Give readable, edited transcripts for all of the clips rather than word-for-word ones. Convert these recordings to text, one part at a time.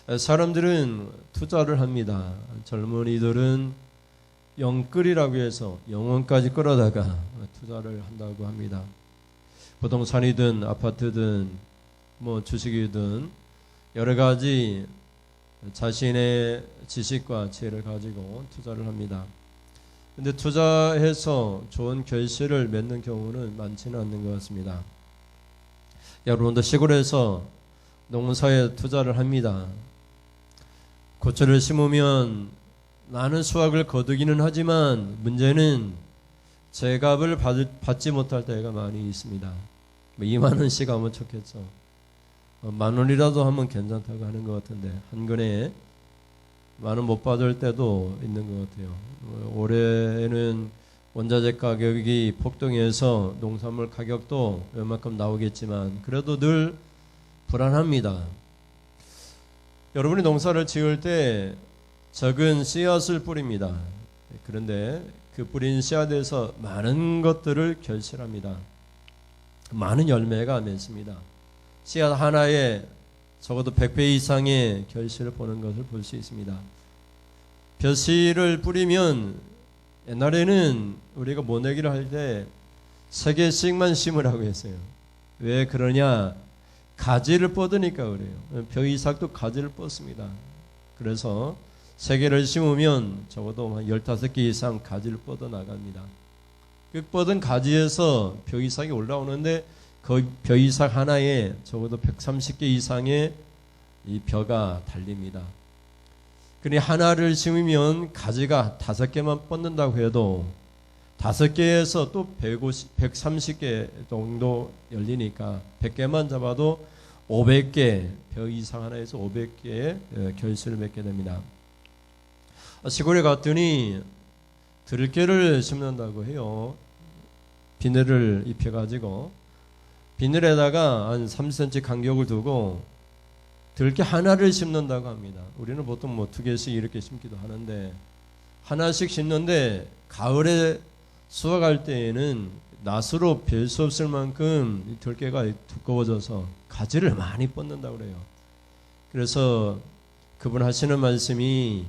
사람들은 투자를 합니다. 젊은이들은 영끌이라고 해서 영혼까지 끌어다가 투자를 한다고 합니다. 부동산이든 아파트든 주식이든 여러 가지 자신의 지식과 지혜를 가지고 투자를 합니다. 근데 투자해서 좋은 결실을 맺는 경우는 많지는 않는 것 같습니다. 여러분도 시골에서 농사에 투자를 합니다. 고추를 심으면 많은 수확을 거두기는 하지만 문제는 제값을 받지 못할 때가 많이 있습니다. 2만 원씩 하면 좋겠죠. 10,000원이라도 하면 괜찮다고 하는 것 같은데 한 근에 10,000원 못 받을 때도 있는 것 같아요. 올해는 원자재 가격이 폭등해서 농산물 가격도 웬만큼 나오겠지만 그래도 늘 불안합니다. 여러분이 농사를 지을 때 적은 씨앗을 뿌립니다. 그런데 그 뿌린 씨앗에서 많은 것들을 결실합니다. 많은 열매가 맺습니다. 씨앗 하나에 적어도 100배 이상의 결실을 보는 것을 볼 수 있습니다. 벼씨를 뿌리면 옛날에는 우리가 모내기를 할 때 3개씩만 심으라고 했어요. 왜 그러냐? 가지를 뻗으니까 그래요. 벼이삭도 가지를 뻗습니다. 그래서 3개를 심으면 적어도 한 15개 이상 가지를 뻗어 나갑니다. 그 뻗은 가지에서 벼이삭이 올라오는데 그 벼이삭 하나에 적어도 130개 이상의 이 벼가 달립니다. 그러니 하나를 심으면 가지가 5개만 뻗는다고 해도 5개에서 또 130개 정도 열리니까 100개만 잡아도 500개, 벼 이상 하나에서 500개의 결실을 맺게 됩니다. 시골에 갔더니 들깨를 심는다고 해요. 비늘을 입혀가지고 비늘에다가 한 3cm 간격을 두고 들깨 하나를 심는다고 합니다. 우리는 보통 2개씩 이렇게 심기도 하는데 하나씩 심는데 가을에 수확할 때에는 낫으로 벨 수 없을 만큼 들깨가 두꺼워져서 가지를 많이 뻗는다고 그래요. 그래서 그분 하시는 말씀이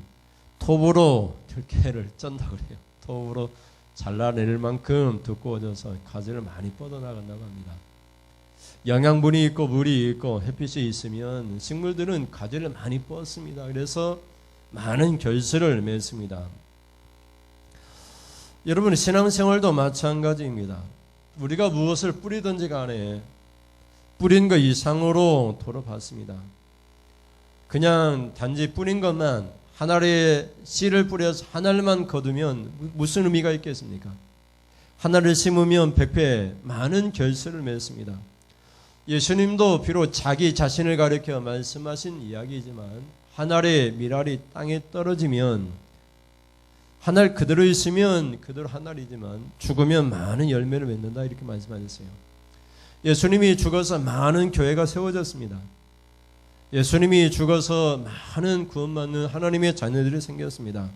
톱으로 들깨를 쩐다고 그래요. 톱으로 잘라낼 만큼 두꺼워져서 가지를 많이 뻗어나간다고 합니다. 영양분이 있고 물이 있고 햇빛이 있으면 식물들은 가지를 많이 뻗습니다. 그래서 많은 결실을 맺습니다. 여러분 신앙생활도 마찬가지입니다. 우리가 무엇을 뿌리든지 간에 뿌린 것 이상으로 돌아받습니다. 그냥 단지 뿌린 것만 한 알의 씨를 뿌려서 한 알만 거두면 무슨 의미가 있겠습니까? 한 알을 심으면 100배 많은 결실을 맺습니다. 예수님도 비록 자기 자신을 가리켜 말씀하신 이야기이지만 한 알의 밀알이 땅에 떨어지면 한 알 그대로 있으면 그대로 한 알이지만 죽으면 많은 열매를 맺는다 이렇게 말씀하셨어요. 예수님이 죽어서 많은 교회가 세워졌습니다. 예수님이 죽어서 많은 구원받는 하나님의 자녀들이 생겼습니다.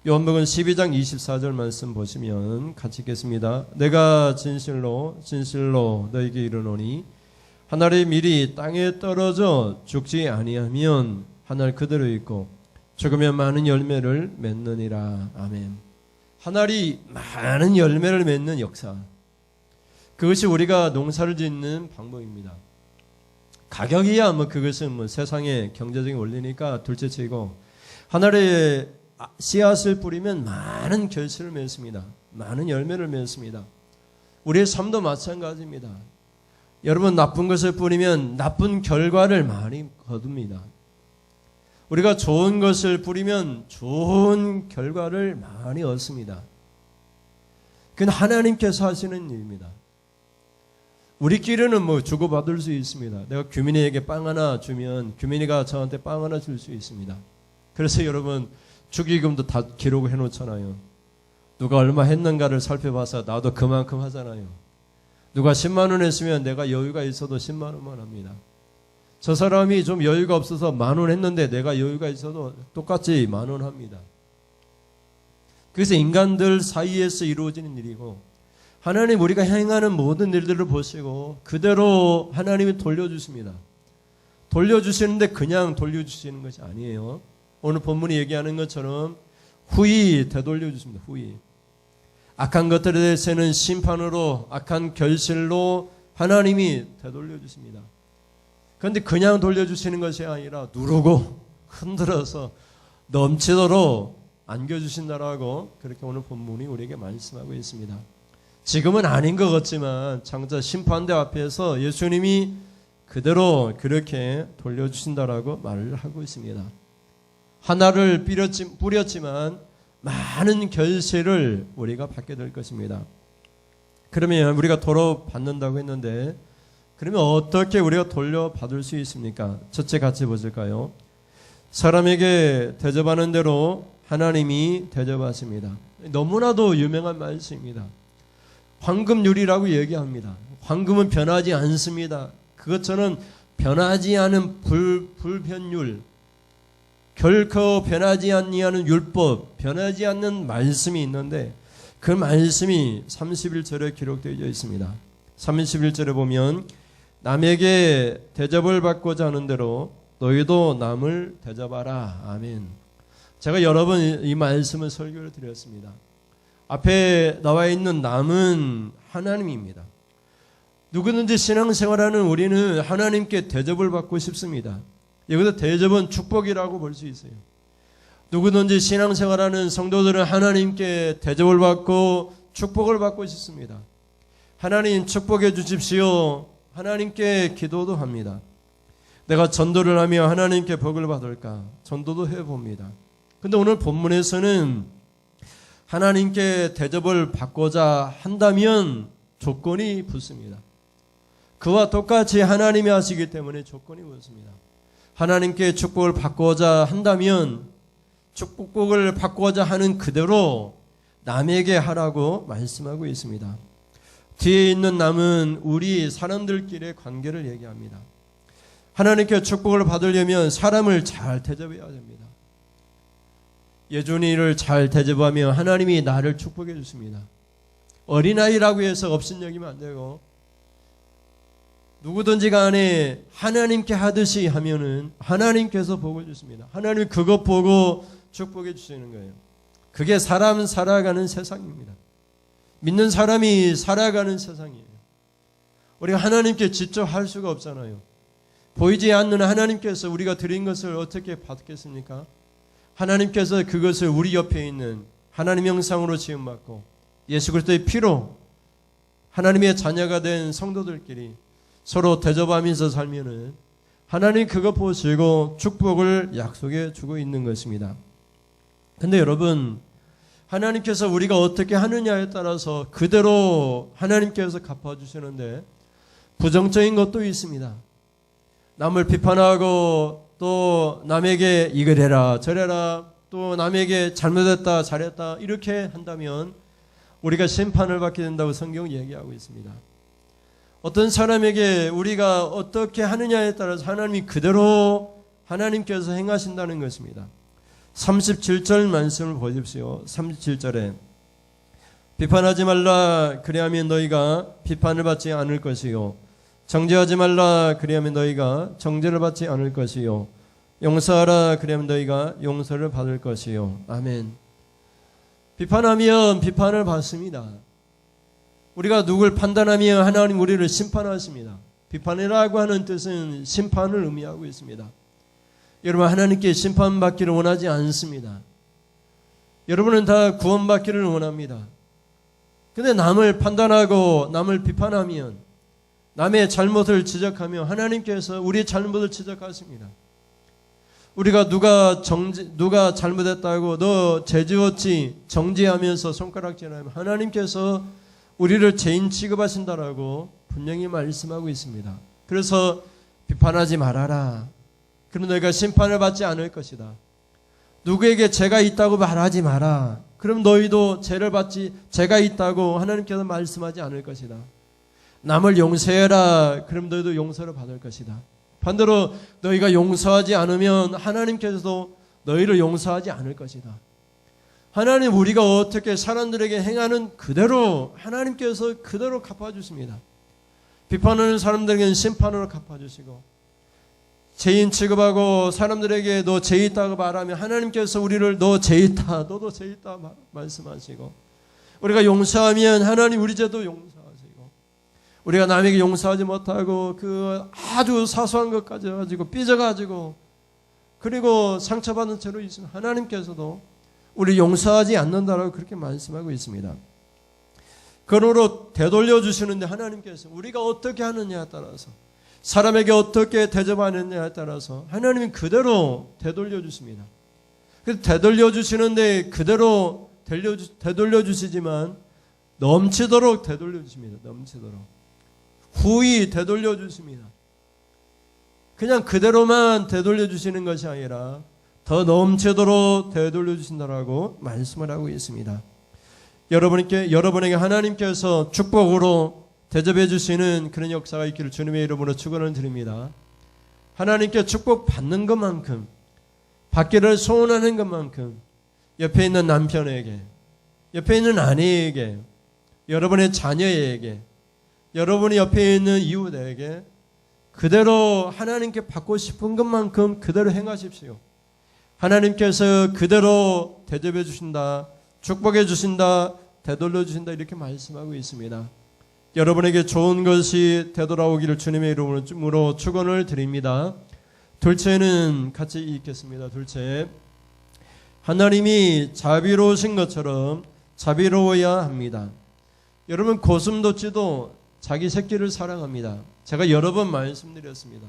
요한복음 12장 24절 말씀 보시면 같이 읽겠습니다. 내가 진실로 진실로 너에게 이르노니 한 알의 밀이 땅에 떨어져 죽지 아니하면 한 알 그대로 있고 죽으면 많은 열매를 맺느니라. 아멘. 한 알이 많은 열매를 맺는 역사, 그것이 우리가 농사를 짓는 방법입니다. 가격이야 그것은 세상의 경제적인 원리니까 둘째치고 한 알의 씨앗을 뿌리면 많은 결실을 맺습니다. 많은 열매를 맺습니다. 우리의 삶도 마찬가지입니다. 여러분 나쁜 것을 뿌리면 나쁜 결과를 많이 거둡니다. 우리가 좋은 것을 뿌리면 좋은 결과를 많이 얻습니다. 그건 하나님께서 하시는 일입니다. 우리끼리는 주고받을 수 있습니다. 내가 규민이에게 빵 하나 주면 규민이가 저한테 빵 하나 줄 수 있습니다. 그래서 여러분 축의금도 다 기록해 놓잖아요. 누가 얼마 했는가를 살펴봐서 나도 그만큼 하잖아요. 누가 10만 원 했으면 내가 여유가 있어도 10만 원만 합니다. 저 사람이 좀 여유가 없어서 10,000원 했는데 내가 여유가 있어도 똑같이 10,000원 합니다. 그래서 인간들 사이에서 이루어지는 일이고 하나님 우리가 행하는 모든 일들을 보시고 그대로 하나님이 돌려주십니다. 돌려주시는데 그냥 돌려주시는 것이 아니에요. 오늘 본문이 얘기하는 것처럼 후히 되돌려주십니다. 후히. 악한 것들에 대해서는 심판으로, 악한 결실로 하나님이 되돌려주십니다. 그런데 그냥 돌려주시는 것이 아니라 누르고 흔들어서 넘치도록 안겨주신다라고 그렇게 오늘 본문이 우리에게 말씀하고 있습니다. 지금은 아닌 것 같지만 장차 심판대 앞에서 예수님이 그대로 그렇게 돌려주신다라고 말을 하고 있습니다. 하나를 뿌렸지만 많은 결실을 우리가 받게 될 것입니다. 그러면 우리가 돌아받는다고 했는데 그러면 어떻게 우리가 돌려받을 수 있습니까? 첫째 같이 보실까요? 사람에게 대접하는 대로 하나님이 대접하십니다. 너무나도 유명한 말씀입니다. 황금률이라고 얘기합니다. 황금은 변하지 않습니다. 그것처럼 변하지 않은 불변율, 결코 변하지 아니하는 율법, 변하지 않는 말씀이 있는데 그 말씀이 31절에 기록되어 있습니다. 31절에 보면 남에게 대접을 받고자 하는 대로 너희도 남을 대접하라. 아멘. 제가 여러 번 이 말씀을 설교를 드렸습니다. 앞에 나와 있는 남은 하나님입니다. 누구든지 신앙생활하는 우리는 하나님께 대접을 받고 싶습니다. 여기서 대접은 축복이라고 볼 수 있어요. 누구든지 신앙생활하는 성도들은 하나님께 대접을 받고 축복을 받고 싶습니다. 하나님 축복해 주십시오. 하나님께 기도도 합니다. 내가 전도를 하며 하나님께 복을 받을까? 전도도 해봅니다. 근데 오늘 본문에서는 하나님께 대접을 받고자 한다면 조건이 붙습니다. 그와 똑같이 하나님이 하시기 때문에 조건이 붙습니다. 하나님께 축복을 받고자 한다면 축복을 받고자 하는 그대로 남에게 하라고 말씀하고 있습니다. 뒤에 있는 남은 우리 사람들끼리의 관계를 얘기합니다. 하나님께 축복을 받으려면 사람을 잘 대접해야 됩니다. 예준이를 잘 대접하면 하나님이 나를 축복해 주십니다. 어린아이라고 해서 업신여기면 안 되고 누구든지 간에 하나님께 하듯이 하면은 하나님께서 복을 주십니다. 하나님이 그것 보고 축복해 주시는 거예요. 그게 사람 살아가는 세상입니다. 믿는 사람이 살아가는 세상이에요. 우리가 하나님께 직접 할 수가 없잖아요. 보이지 않는 하나님께서 우리가 드린 것을 어떻게 받겠습니까? 하나님께서 그것을 우리 옆에 있는 하나님 형상으로 지음받고 예수 그리스도의 피로 하나님의 자녀가 된 성도들끼리 서로 대접하면서 살면은 하나님 그것 보시고 축복을 약속해 주고 있는 것입니다. 근데 여러분, 하나님께서 우리가 어떻게 하느냐에 따라서 그대로 하나님께서 갚아주시는데 부정적인 것도 있습니다. 남을 비판하고 또 남에게 이걸 해라 저래라 또 남에게 잘못했다 잘했다 이렇게 한다면 우리가 심판을 받게 된다고 성경은 얘기하고 있습니다. 어떤 사람에게 우리가 어떻게 하느냐에 따라서 하나님이 그대로 하나님께서 행하신다는 것입니다. 37절 말씀을 보십시오. 37절에 비판하지 말라 그리하면 너희가 비판을 받지 않을 것이요 정죄하지 말라 그리하면 너희가 정죄를 받지 않을 것이요 용서하라 그리하면 너희가 용서를 받을 것이요. 아멘. 비판하면 비판을 받습니다. 우리가 누굴 판단하며 하나님 우리를 심판하십니다. 비판이라고 하는 뜻은 심판을 의미하고 있습니다. 여러분, 하나님께 심판받기를 원하지 않습니다. 여러분은 다 구원받기를 원합니다. 근데 남을 판단하고 남을 비판하면 남의 잘못을 지적하며 하나님께서 우리의 잘못을 지적하십니다. 우리가 누가 잘못했다고 너 죄지었지 정죄하면서 손가락질하면 하나님께서 우리를 죄인 취급하신다라고 분명히 말씀하고 있습니다. 그래서 비판하지 말아라. 그럼 너희가 심판을 받지 않을 것이다. 누구에게 죄가 있다고 말하지 마라. 그럼 너희도 죄가 있다고 하나님께서 말씀하지 않을 것이다. 남을 용서해라. 그럼 너희도 용서를 받을 것이다. 반대로 너희가 용서하지 않으면 하나님께서도 너희를 용서하지 않을 것이다. 하나님 우리가 어떻게 사람들에게 행하는 그대로 하나님께서 그대로 갚아주십니다. 비판하는 사람들에게는 심판으로 갚아주시고 죄인 취급하고 사람들에게 너 죄 있다고 말하면 하나님께서 우리를 너 죄 있다, 너도 죄 있다 말씀하시고, 우리가 용서하면 하나님 우리 죄도 용서하시고, 우리가 남에게 용서하지 못하고 그 아주 사소한 것까지 가지고 삐져가지고 그리고 상처받은 채로 있으면 하나님께서도 우리 용서하지 않는다라고 그렇게 말씀하고 있습니다. 그러므로 되돌려 주시는데 하나님께서 우리가 어떻게 하느냐에 따라서, 사람에게 어떻게 대접하느냐에 따라서 하나님은 그대로 되돌려 주십니다. 그래서 되돌려 주시는데 그대로 되돌려 주시지만 넘치도록 되돌려 주십니다. 넘치도록. 후히 되돌려 주십니다. 그냥 그대로만 되돌려 주시는 것이 아니라 더 넘치도록 되돌려 주신다라고 말씀을 하고 있습니다. 여러분에게 하나님께서 축복으로 대접해 주시는 그런 역사가 있기를 주님의 이름으로 축원을 드립니다. 하나님께 축복 받는 것만큼, 받기를 소원하는 것만큼 옆에 있는 남편에게, 옆에 있는 아내에게, 여러분의 자녀에게, 여러분이 옆에 있는 이웃에게 그대로 하나님께 받고 싶은 것만큼 그대로 행하십시오. 하나님께서 그대로 대접해 주신다, 축복해 주신다, 되돌려 주신다, 이렇게 말씀하고 있습니다. 여러분에게 좋은 것이 되돌아오기를 주님의 이름으로 축원을 드립니다. 둘째는 같이 읽겠습니다. 둘째, 하나님이 자비로우신 것처럼 자비로워야 합니다. 여러분, 고슴도치도 자기 새끼를 사랑합니다. 제가 여러 번 말씀드렸습니다.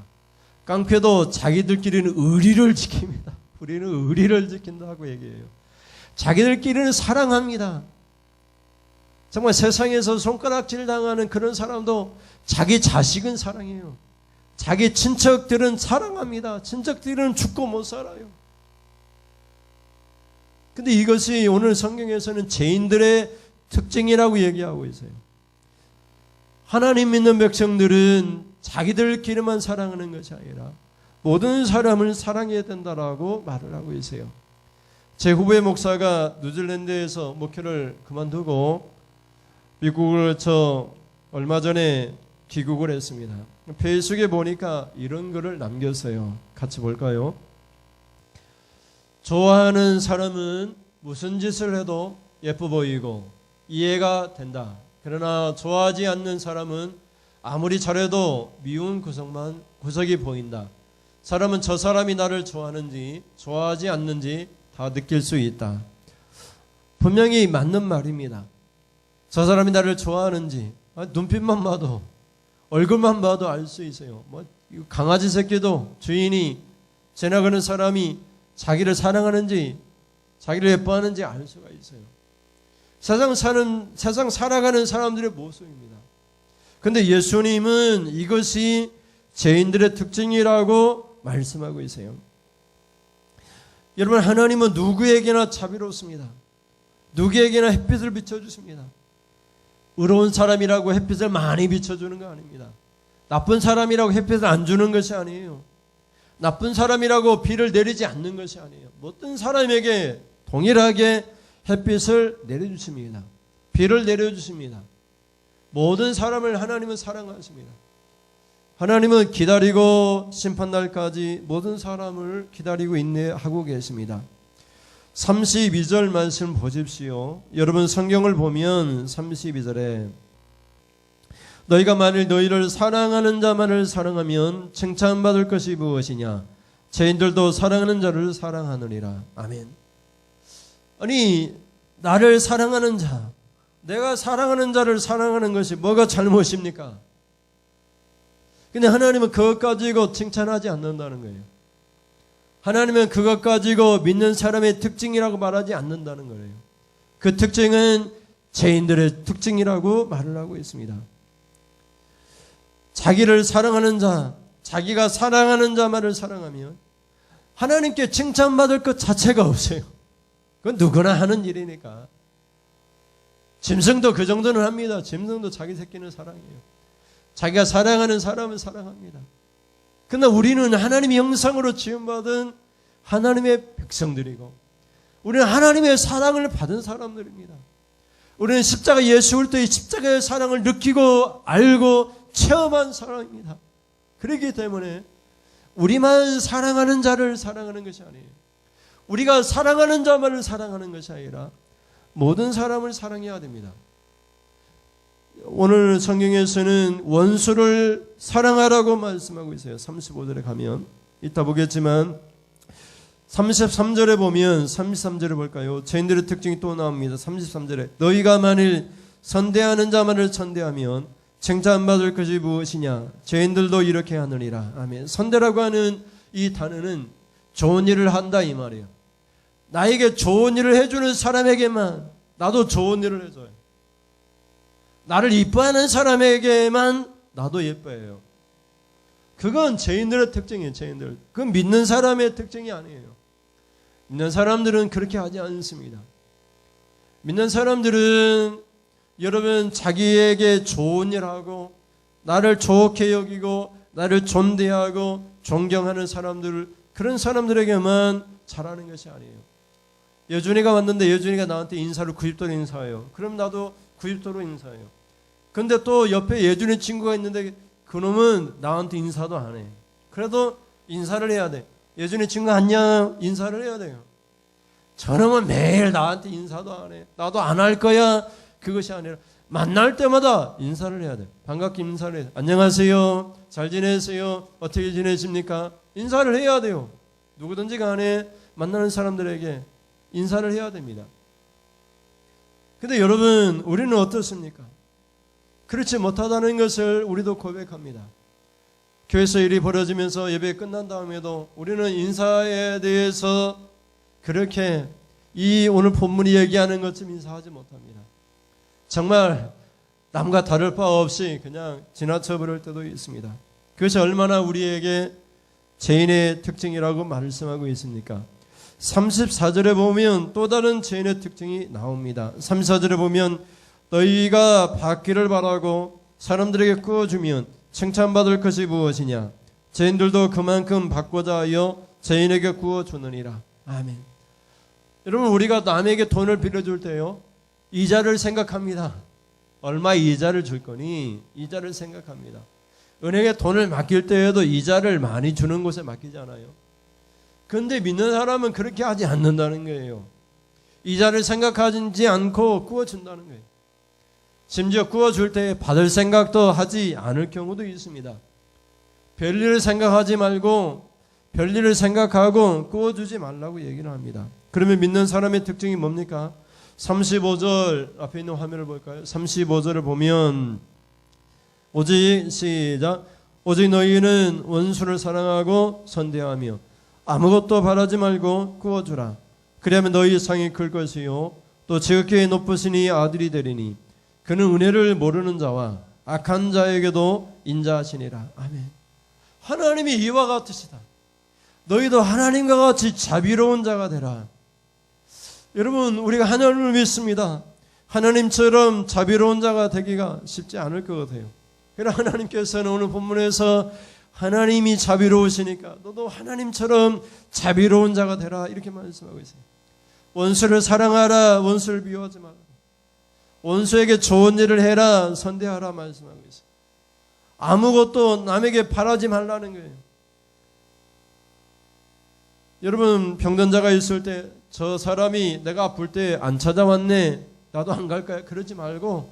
깡패도 자기들끼리는 의리를 지킵니다. 우리는 의리를 지킨다고 얘기해요. 자기들끼리는 사랑합니다. 정말 세상에서 손가락질 당하는 그런 사람도 자기 자식은 사랑해요. 자기 친척들은 사랑합니다. 친척들은 죽고 못 살아요. 근데 이것이 오늘 성경에서는 죄인들의 특징이라고 얘기하고 있어요. 하나님 믿는 백성들은 자기들끼리만 사랑하는 것이 아니라 모든 사람을 사랑해야 된다라고 말을 하고 있어요. 제 후배 목사가 뉴질랜드에서 목회를 그만두고 미국을 얼마 전에 귀국을 했습니다. 페이스북에 보니까 이런 글을 남겼어요. 같이 볼까요? 좋아하는 사람은 무슨 짓을 해도 예뻐 보이고 이해가 된다. 그러나 좋아하지 않는 사람은 아무리 잘해도 미운 구석이 보인다. 사람은 저 사람이 나를 좋아하는지 좋아하지 않는지 다 느낄 수 있다. 분명히 맞는 말입니다. 저 사람이 나를 좋아하는지 눈빛만 봐도, 얼굴만 봐도 알 수 있어요. 강아지 새끼도 주인이 지나가는 사람이 자기를 사랑하는지 자기를 예뻐하는지 알 수가 있어요. 세상 살아가는 사람들의 모습입니다. 그런데 예수님은 이것이 죄인들의 특징이라고 말씀하고 있어요. 여러분, 하나님은 누구에게나 자비롭습니다. 누구에게나 햇빛을 비춰주십니다. 의로운 사람이라고 햇빛을 많이 비춰주는 거 아닙니다. 나쁜 사람이라고 햇빛을 안 주는 것이 아니에요. 나쁜 사람이라고 비를 내리지 않는 것이 아니에요. 모든 사람에게 동일하게 햇빛을 내려주십니다. 비를 내려주십니다. 모든 사람을 하나님은 사랑하십니다. 하나님은 기다리고 심판날까지 모든 사람을 기다리고 인내하고 계십니다. 32절 말씀 보십시오. 여러분, 성경을 보면 32절에 너희가 만일 너희를 사랑하는 자만을 사랑하면 칭찬받을 것이 무엇이냐? 죄인들도 사랑하는 자를 사랑하느니라. 아멘. 아니, 나를 사랑하는 자, 내가 사랑하는 자를 사랑하는 것이 뭐가 잘못입니까? 근데 하나님은 그것 가지고 칭찬하지 않는다는 거예요. 하나님은 그것 가지고 믿는 사람의 특징이라고 말하지 않는다는 거예요. 그 특징은 죄인들의 특징이라고 말을 하고 있습니다. 자기를 사랑하는 자, 자기가 사랑하는 자만을 사랑하면 하나님께 칭찬받을 것 자체가 없어요. 그건 누구나 하는 일이니까. 짐승도 그 정도는 합니다. 짐승도 자기 새끼는 사랑해요. 자기가 사랑하는 사람은 사랑합니다. 그러나 우리는 하나님의 형상으로 지음받은 하나님의 백성들이고 우리는 하나님의 사랑을 받은 사람들입니다. 우리는 십자가 예수 그리스도의 십자가의 사랑을 느끼고 알고 체험한 사람입니다. 그렇기 때문에 우리만 사랑하는 자를 사랑하는 것이 아니에요. 우리가 사랑하는 자만을 사랑하는 것이 아니라 모든 사람을 사랑해야 됩니다. 오늘 성경에서는 원수를 사랑하라고 말씀하고 있어요. 35절에 가면 이따 보겠지만 33절에 보면 33절에 볼까요? 죄인들의 특징이 또 나옵니다. 33절에 너희가 만일 선대하는 자만을 선대하면 칭찬받을 것이 무엇이냐? 죄인들도 이렇게 하느니라. 아멘. 선대라고 하는 이 단어는 좋은 일을 한다 이 말이에요. 나에게 좋은 일을 해주는 사람에게만 나도 좋은 일을 해줘요. 나를 이뻐하는 사람에게만 나도 예뻐해요. 그건 죄인들의 특징이에요. 죄인들. 그건 믿는 사람의 특징이 아니에요. 믿는 사람들은 그렇게 하지 않습니다. 믿는 사람들은 여러분 자기에게 좋은 일하고 나를 좋게 여기고 나를 존대하고 존경하는 사람들, 그런 사람들에게만 잘하는 것이 아니에요. 여준이가 왔는데 여준이가 나한테 인사를 90도로 인사해요. 그럼 나도 90도로 인사해요. 근데 또 옆에 예준이 친구가 있는데 그놈은 나한테 인사도 안 해. 그래도 인사를 해야 돼. 예준이 친구 안녕 인사를 해야 돼요. 저놈은 매일 나한테 인사도 안 해. 나도 안 할 거야. 그것이 아니라 만날 때마다 인사를 해야 돼. 반갑게 인사를 해야 돼. 안녕하세요. 잘 지내세요. 어떻게 지내십니까? 인사를 해야 돼요. 누구든지 간에 만나는 사람들에게 인사를 해야 됩니다. 근데 여러분 우리는 어떻습니까? 그렇지 못하다는 것을 우리도 고백합니다. 교회에서 일이 벌어지면서 예배 끝난 다음에도 우리는 인사에 대해서 그렇게 이 오늘 본문이 얘기하는 것처럼 인사하지 못합니다. 정말 남과 다를 바 없이 그냥 지나쳐 버릴 때도 있습니다. 그것이 얼마나 우리에게 죄인의 특징이라고 말씀하고 있습니까? 34절에 보면 또 다른 죄인의 특징이 나옵니다. 34절에 보면 너희가 받기를 바라고 사람들에게 구워주면 칭찬받을 것이 무엇이냐? 죄인들도 그만큼 받고자 하여 죄인에게 구워주느니라. 아멘. 여러분 우리가 남에게 돈을 빌려줄 때요 이자를 생각합니다. 얼마 이자를 줄 거니? 이자를 생각합니다. 은행에 돈을 맡길 때에도 이자를 많이 주는 곳에 맡기잖아요. 그런데 믿는 사람은 그렇게 하지 않는다는 거예요. 이자를 생각하지 않고 구워준다는 거예요. 심지어 구워줄 때 받을 생각도 하지 않을 경우도 있습니다. 별일을 생각하지 말고 별일을 생각하고 구워주지 말라고 얘기를 합니다. 그러면 믿는 사람의 특징이 뭡니까? 35절 앞에 있는 화면을 볼까요? 35절을 보면 오직 시작 오직 너희는 원수를 사랑하고 선대하며 아무것도 바라지 말고 구워주라. 그리하면 너희 상이 클 것이요 또 지극히 높으시니 아들이 되리니 그는 은혜를 모르는 자와 악한 자에게도 인자하시니라. 아멘. 하나님이 이와 같으시다. 너희도 하나님과 같이 자비로운 자가 되라. 여러분 우리가 하나님을 믿습니다. 하나님처럼 자비로운 자가 되기가 쉽지 않을 것 같아요. 그러나 하나님께서는 오늘 본문에서 하나님이 자비로우시니까 너도 하나님처럼 자비로운 자가 되라 이렇게 말씀하고 있어요. 원수를 사랑하라. 원수를 미워하지 마라. 원수에게 좋은 일을 해라. 선대하라 말씀하고 있어요. 아무것도 남에게 바라지 말라는 거예요. 여러분 병든자가 있을 때 저 사람이 내가 아플 때 안 찾아왔네 나도 안 갈까요? 그러지 말고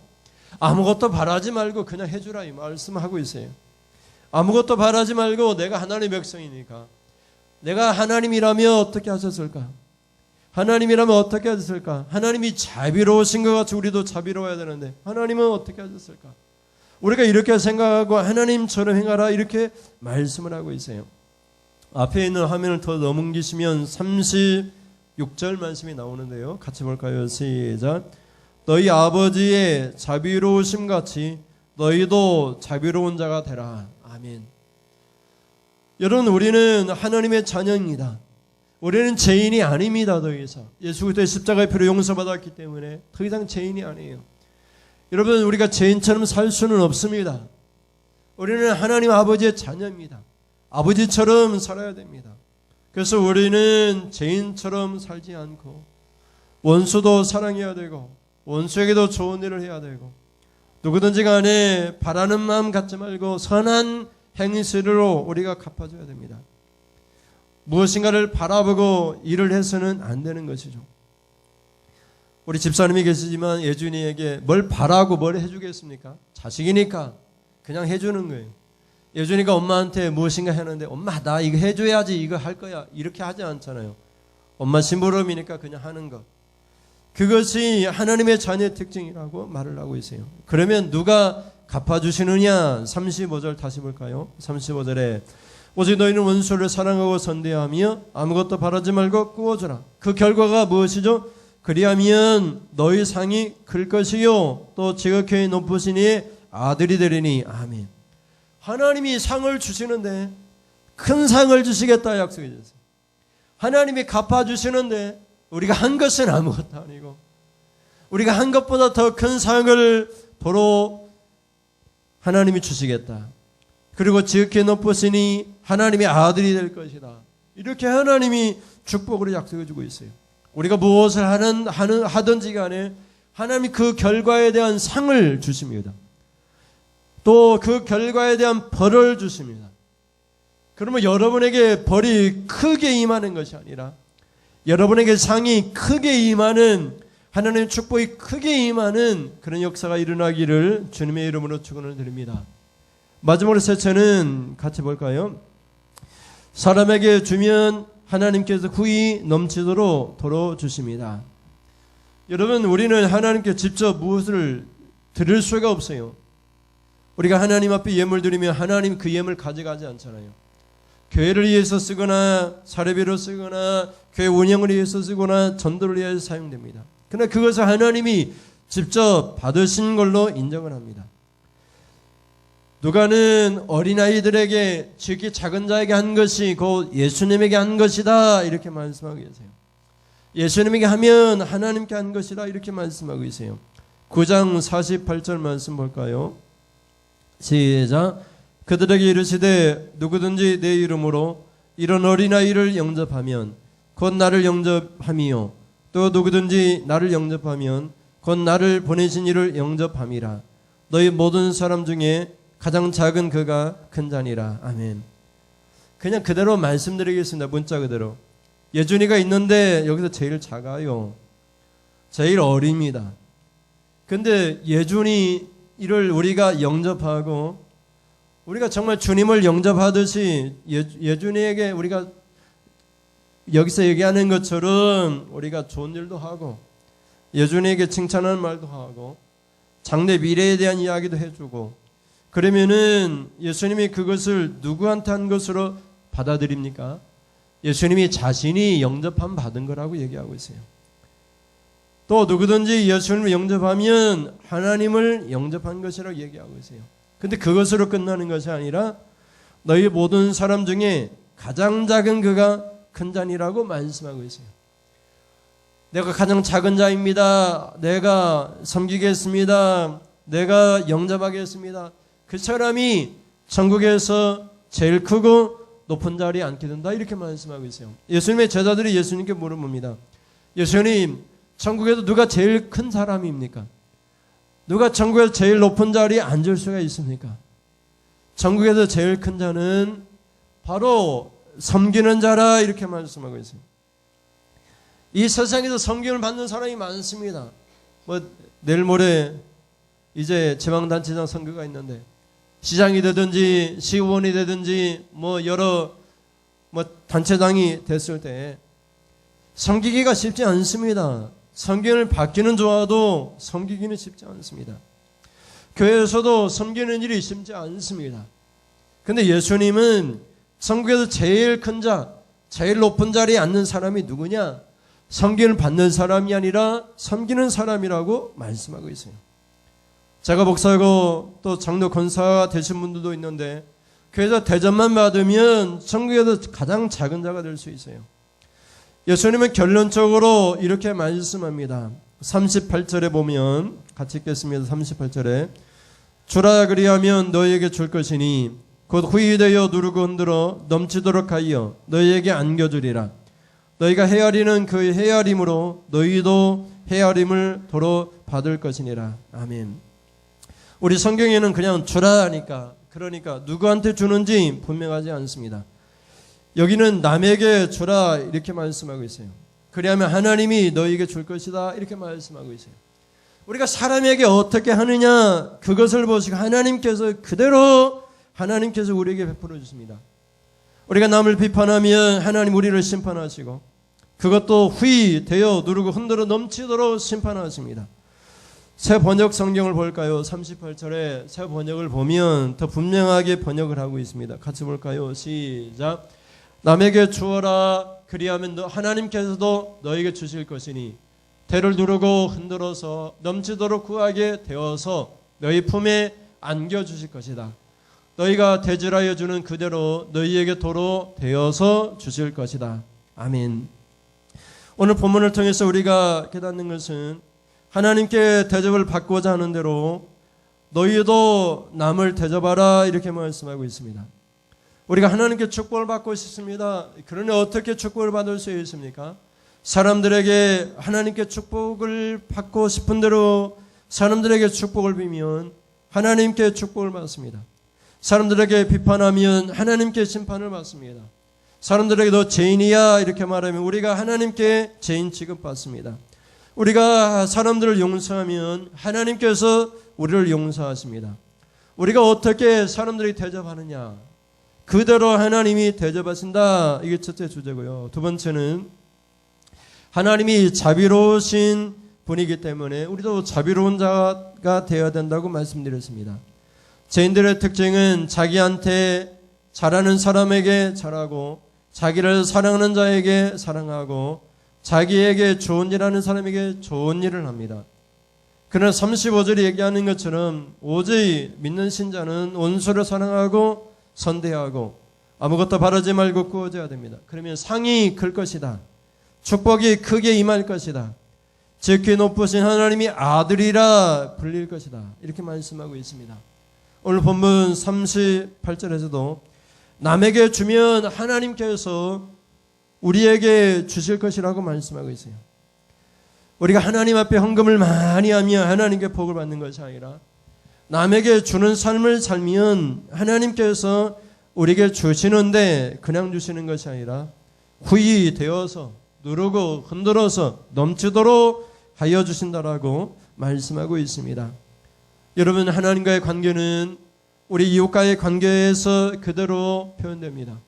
아무것도 바라지 말고 그냥 해주라 이 말씀하고 있어요. 아무것도 바라지 말고 내가 하나님의 백성이니까 내가 하나님이라면 어떻게 하셨을까? 하나님이라면 어떻게 하셨을까? 하나님이 자비로우신 것 같이 우리도 자비로워야 되는데 하나님은 어떻게 하셨을까? 우리가 이렇게 생각하고 하나님처럼 행하라 이렇게 말씀을 하고 있어요. 앞에 있는 화면을 더 넘기시면 36절 말씀이 나오는데요. 같이 볼까요? 시작. 너희 아버지의 자비로우심 같이 너희도 자비로운 자가 되라. 아멘. 여러분 우리는 하나님의 자녀입니다. 우리는 죄인이 아닙니다. 더 이상 예수 그리스도의 십자가의 피로 용서받았기 때문에 더 이상 죄인이 아니에요. 여러분 우리가 죄인처럼 살 수는 없습니다. 우리는 하나님 아버지의 자녀입니다. 아버지처럼 살아야 됩니다. 그래서 우리는 죄인처럼 살지 않고 원수도 사랑해야 되고 원수에게도 좋은 일을 해야 되고 누구든지 간에 바라는 마음 갖지 말고 선한 행실로 우리가 갚아줘야 됩니다. 무엇인가를 바라보고 일을 해서는 안 되는 것이죠. 우리 집사님이 계시지만 예준이에게 뭘 바라고 뭘 해주겠습니까? 자식이니까 그냥 해주는 거예요. 예준이가 엄마한테 무엇인가 하는데 엄마 나 이거 해줘야지 이거 할 거야 이렇게 하지 않잖아요. 엄마 심부름이니까 그냥 하는 것. 그것이 하나님의 자녀의 특징이라고 말을 하고 있어요. 그러면 누가 갚아주시느냐? 35절 다시 볼까요? 35절에 오직 너희는 원수를 사랑하고 선대하며 아무것도 바라지 말고 꾸어주라. 그 결과가 무엇이죠? 그리하면 너희 상이 클 것이요 또 지극히 높으신 이의 아들이 되리니. 아멘. 하나님이 상을 주시는데 큰 상을 주시겠다 약속해 주셨어요. 하나님이 갚아주시는데 우리가 한 것은 아무것도 아니고 우리가 한 것보다 더 큰 상을 도로 하나님이 주시겠다. 그리고 지극히 높으시니 하나님의 아들이 될 것이다. 이렇게 하나님이 축복으로 약속해 주고 있어요. 우리가 무엇을 하든지 간에 하나님이 그 결과에 대한 상을 주십니다. 또 그 결과에 대한 벌을 주십니다. 그러면 여러분에게 벌이 크게 임하는 것이 아니라 여러분에게 상이 크게 임하는 하나님의 축복이 크게 임하는 그런 역사가 일어나기를 주님의 이름으로 축원을 드립니다. 마지막으로 셋째는 같이 볼까요? 사람에게 주면 하나님께서 후히 넘치도록 도로 주십니다. 여러분 우리는 하나님께 직접 무엇을 드릴 수가 없어요. 우리가 하나님 앞에 예물 드리면 하나님 그 예물 가져가지 않잖아요. 교회를 위해서 쓰거나 사례비로 쓰거나 교회 운영을 위해서 쓰거나 전도를 위해서 사용됩니다. 그러나 그것을 하나님이 직접 받으신 걸로 인정을 합니다. 누가는 어린아이들에게 지극히 작은 자에게 한 것이 곧 예수님에게 한 것이다 이렇게 말씀하고 계세요. 예수님에게 하면 하나님께 한 것이다 이렇게 말씀하고 계세요. 9장 48절 말씀 볼까요? 시작. 그들에게 이르시되 누구든지 내 이름으로 이런 어린아이를 영접하면 곧 나를 영접함이요 또 누구든지 나를 영접하면 곧 나를 보내신 이를 영접함이라. 너희 모든 사람 중에 가장 작은 그가 큰 자니라. 아멘. 그냥 그대로 말씀드리겠습니다. 문자 그대로. 예준이가 있는데 여기서 제일 작아요. 제일 어립니다. 근데 예준이를 우리가 영접하고 우리가 정말 주님을 영접하듯이 예준이에게 우리가 여기서 얘기하는 것처럼 우리가 좋은 일도 하고 예준이에게 칭찬하는 말도 하고 장래 미래에 대한 이야기도 해주고 그러면은 예수님이 그것을 누구한테 한 것으로 받아들입니까? 예수님이 자신이 영접함 받은 거라고 얘기하고 있어요. 또 누구든지 예수님을 영접하면 하나님을 영접한 것이라고 얘기하고 있어요. 근데 그것으로 끝나는 것이 아니라 너희 모든 사람 중에 가장 작은 그가 큰 자니라고 말씀하고 있어요. 내가 가장 작은 자입니다. 내가 섬기겠습니다. 내가 영접하겠습니다. 그 사람이 천국에서 제일 크고 높은 자리에 앉게 된다 이렇게 말씀하고 있어요. 예수님의 제자들이 예수님께 물어봅니다. 예수님, 천국에서 누가 제일 큰 사람입니까? 누가 천국에서 제일 높은 자리에 앉을 수가 있습니까? 천국에서 제일 큰 자는 바로 섬기는 자라 이렇게 말씀하고 있어요. 이 세상에서 섬김을 받는 사람이 많습니다. 내일 모레 이제 지방단체장 선거가 있는데 시장이 되든지 시의원이 되든지 여러 단체장이 됐을 때 섬기기가 쉽지 않습니다. 섬김을 받기는 좋아도 섬기기는 쉽지 않습니다. 교회에서도 섬기는 일이 쉽지 않습니다. 근데 예수님은 천국에서 제일 큰 자, 제일 높은 자리에 앉는 사람이 누구냐? 섬김을 받는 사람이 아니라 섬기는 사람이라고 말씀하고 있어요. 제가 목사고 또 장로 권사 되신 분들도 있는데 교회에서 대접만 받으면 천국에서 가장 작은 자가 될 수 있어요. 예수님은 결론적으로 이렇게 말씀합니다. 38절에 보면 같이 읽겠습니다. 38절에 주라 그리하면 너희에게 줄 것이니 곧 후히 되어 누르고 흔들어 넘치도록 하여 너희에게 안겨주리라. 너희가 헤아리는 그 헤아림으로 너희도 헤아림을 도로 받을 것이니라. 아멘. 우리 성경에는 그냥 주라 하니까 그러니까 누구한테 주는지 분명하지 않습니다. 여기는 남에게 주라 이렇게 말씀하고 있어요. 그리하면 하나님이 너희에게 줄 것이다 이렇게 말씀하고 있어요. 우리가 사람에게 어떻게 하느냐 그것을 보시고 하나님께서 그대로 하나님께서 우리에게 베풀어 주십니다. 우리가 남을 비판하면 하나님 우리를 심판하시고 그것도 후히 되어 누르고 흔들어 넘치도록 심판하십니다. 새 번역 성경을 볼까요? 38절에 새 번역을 보면 더 분명하게 번역을 하고 있습니다. 같이 볼까요? 시작. 남에게 주어라 그리하면 하나님께서도 너에게 주실 것이니 대를 누르고 흔들어서 넘치도록 구하게 되어서 너희 품에 안겨주실 것이다. 너희가 대질하여 주는 그대로 너희에게 도로 되어서 주실 것이다. 아멘. 오늘 본문을 통해서 우리가 깨닫는 것은 하나님께 대접을 받고자 하는 대로 너희도 남을 대접하라 이렇게 말씀하고 있습니다. 우리가 하나님께 축복을 받고 싶습니다. 그러니 어떻게 축복을 받을 수 있습니까? 사람들에게 하나님께 축복을 받고 싶은 대로 사람들에게 축복을 비면 하나님께 축복을 받습니다. 사람들에게 비판하면 하나님께 심판을 받습니다. 사람들에게 너 죄인이야 이렇게 말하면 우리가 하나님께 죄인 취급받습니다. 우리가 사람들을 용서하면 하나님께서 우리를 용서하십니다. 우리가 어떻게 사람들이 대접하느냐 그대로 하나님이 대접하신다. 이게 첫째 주제고요. 두 번째는 하나님이 자비로우신 분이기 때문에 우리도 자비로운 자가 되어야 된다고 말씀드렸습니다. 죄인들의 특징은 자기한테 잘하는 사람에게 잘하고 자기를 사랑하는 자에게 사랑하고 자기에게 좋은 일 하는 사람에게 좋은 일을 합니다. 그러나 35절이 얘기하는 것처럼 오직 믿는 신자는 원수를 사랑하고 선대하고 아무것도 바라지 말고 구워져야 됩니다. 그러면 상이 클 것이다. 축복이 크게 임할 것이다. 지극히 높으신 하나님이 아들이라 불릴 것이다. 이렇게 말씀하고 있습니다. 오늘 본문 38절에서도 남에게 주면 하나님께서 우리에게 주실 것이라고 말씀하고 있어요. 우리가 하나님 앞에 헌금을 많이 하면 하나님께 복을 받는 것이 아니라 남에게 주는 삶을 살면 하나님께서 우리에게 주시는데 그냥 주시는 것이 아니라 후히 되어서 누르고 흔들어서 넘치도록 하여 주신다라고 말씀하고 있습니다. 여러분 하나님과의 관계는 우리 이웃과의 관계에서 그대로 표현됩니다.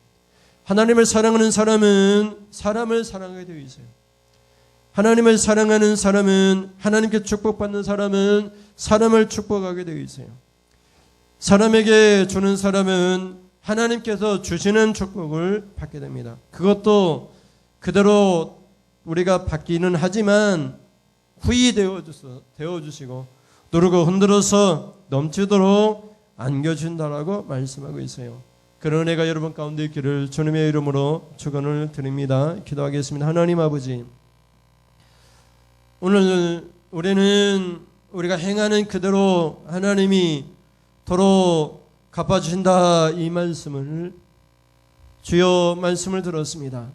하나님을 사랑하는 사람은 사람을 사랑하게 되어 있어요. 하나님을 사랑하는 사람은 하나님께 축복받는 사람은 사람을 축복하게 되어 있어요. 사람에게 주는 사람은 하나님께서 주시는 축복을 받게 됩니다. 그것도 그대로 우리가 받기는 하지만 후히 되어주시고 누르고 흔들어서 넘치도록 안겨준다라고 말씀하고 있어요. 그런 은혜가 여러분 가운데 있기를 주님의 이름으로 축원을 드립니다. 기도하겠습니다. 하나님 아버지, 오늘 우리는 우리가 행하는 그대로 하나님이 도로 갚아주신다 이 말씀을 주여 말씀을 들었습니다.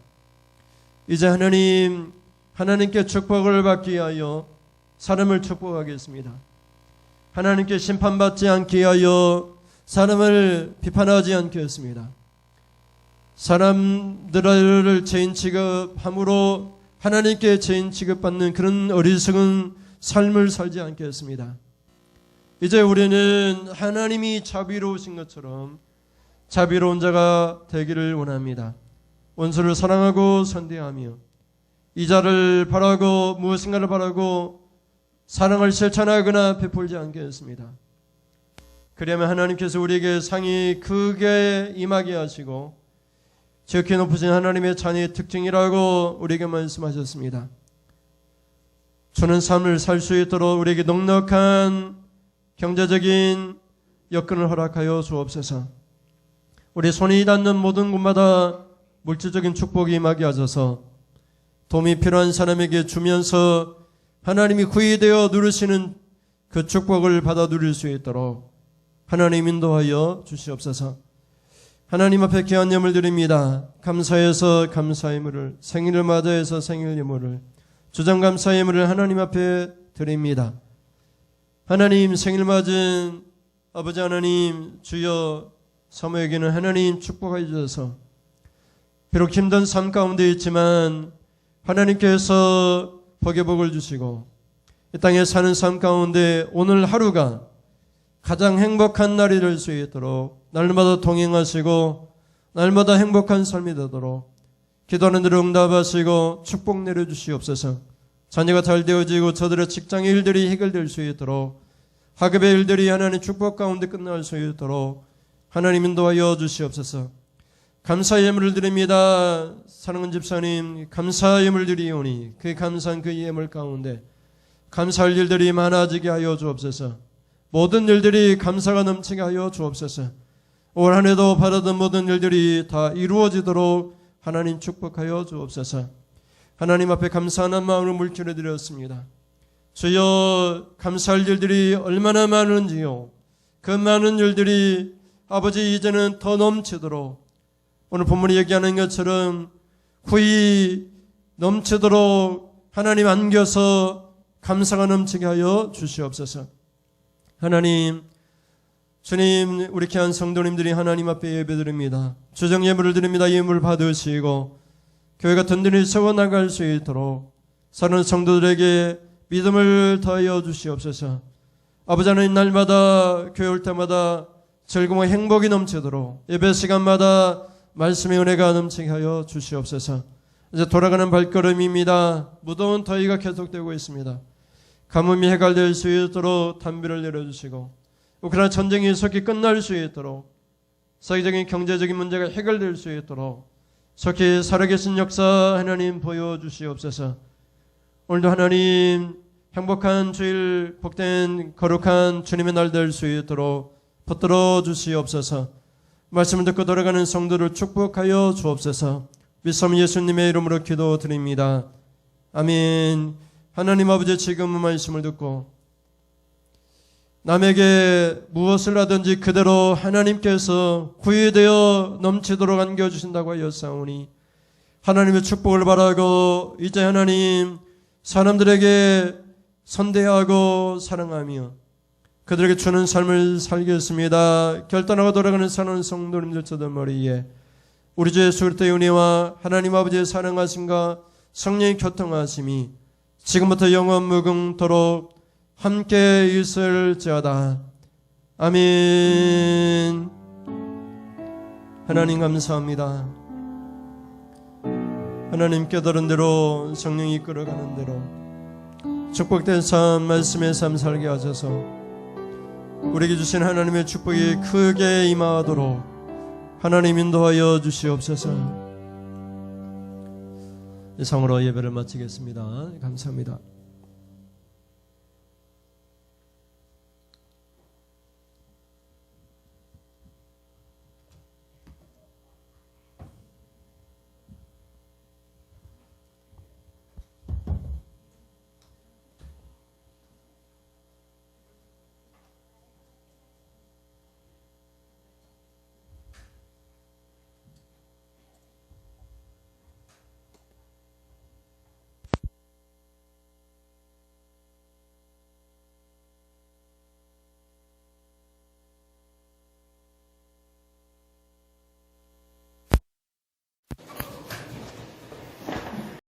이제 하나님께 축복을 받기 위하여 사람을 축복하겠습니다. 하나님께 심판받지 않기 위하여 사람을 비판하지 않겠습니다. 사람들을 죄인 취급함으로 하나님께 죄인 취급받는 그런 어리석은 삶을 살지 않겠습니다. 이제 우리는 하나님이 자비로우신 것처럼 자비로운 자가 되기를 원합니다. 원수를 사랑하고 선대하며 이자를 바라고 무엇인가를 바라고 사랑을 실천하거나 베풀지 않겠습니다. 그러면 하나님께서 우리에게 상이 크게 임하게 하시고 지극히 높으신 하나님의 자녀의 특징이라고 우리에게 말씀하셨습니다. 주는 삶을 살 수 있도록 우리에게 넉넉한 경제적인 여건을 허락하여 주옵소서. 우리 손이 닿는 모든 곳마다 물질적인 축복이 임하게 하셔서 도움이 필요한 사람에게 주면서 하나님이 후히 되어 누리시는 그 축복을 받아 누릴 수 있도록 하나님 인도하여 주시옵소서. 하나님 앞에 귀한 예물 드립니다. 감사해서 감사의 예물을, 생일을 맞이해서 생일 예물을, 주정감사 예물을 하나님 앞에 드립니다. 하나님 생일 맞은 아버지 하나님 주여 사모에게는 하나님 축복해 주셔서 비록 힘든 삶 가운데 있지만 하나님께서 복의 복을 주시고 이 땅에 사는 삶 가운데 오늘 하루가 가장 행복한 날이 될 수 있도록 날마다 동행하시고 날마다 행복한 삶이 되도록 기도하는 대로 응답하시고 축복 내려주시옵소서. 자녀가 잘 되어지고 저들의 직장의 일들이 해결될 수 있도록 학업의 일들이 하나님 축복 가운데 끝날 수 있도록 하나님 인도하여 주시옵소서. 감사의 예물을 드립니다. 사랑하는 집사님, 감사의 예물을 드리오니 그 감사한 그 예물 가운데 감사할 일들이 많아지게 하여 주옵소서. 모든 일들이 감사가 넘치게 하여 주옵소서. 올 한 해도 바라던 모든 일들이 다 이루어지도록 하나님 축복하여 주옵소서. 하나님 앞에 감사하는 마음으로 물질을 드렸습니다. 주여, 감사할 일들이 얼마나 많은지요. 그 많은 일들이 아버지 이제는 더 넘치도록 오늘 본문이 얘기하는 것처럼 후이 넘치도록 하나님 안겨서 감사가 넘치게 하여 주시옵소서. 하나님, 주님, 우리 귀한 성도님들이 하나님 앞에 예배드립니다. 주정 예물을 드립니다. 예물 받으시고 교회가 든든히 세워나갈 수 있도록 사는 성도들에게 믿음을 더하여 주시옵소서. 아버지 하나님, 날마다 교회 올 때마다 즐거움과 행복이 넘치도록 예배 시간마다 말씀의 은혜가 넘치게 하여 주시옵소서. 이제 돌아가는 발걸음입니다. 무더운 더위가 계속되고 있습니다. 가뭄이 해결될 수 있도록 단비를 내려주시고 우크라이나 전쟁이 속히 끝날 수 있도록 세계적인 경제적인 문제가 해결될 수 있도록 속히 살아계신 역사 하나님 보여주시옵소서. 오늘도 하나님 행복한 주일, 복된 거룩한 주님의 날 될 수 있도록 붙들어 주시옵소서. 말씀을 듣고 돌아가는 성도를 축복하여 주옵소서. 믿음 예수님의 이름으로 기도드립니다. 아멘. 하나님 아버지, 지금 말씀을 듣고 남에게 무엇을 하든지 그대로 하나님께서 구유되어 넘치도록 안겨주신다고 하였사오니 하나님의 축복을 바라고 이제 하나님 사람들에게 선대하고 사랑하며 그들에게 주는 삶을 살겠습니다. 결단하고 돌아가는 사는 성도님들 저들 머리에 우리 주 예수 그리스도의 은혜와 하나님 아버지의 사랑하심과 성령의 교통하심이 지금부터 영원 무궁토록 함께 있을지어다. 아멘. 하나님 감사합니다. 하나님 깨달은 대로 성령이 이끌어가는 대로 축복된 삶, 말씀의 삶 살게 하셔서 우리에게 주신 하나님의 축복이 크게 임하도록 하나님 인도하여 주시옵소서. 이상으로 예배를 마치겠습니다. 감사합니다.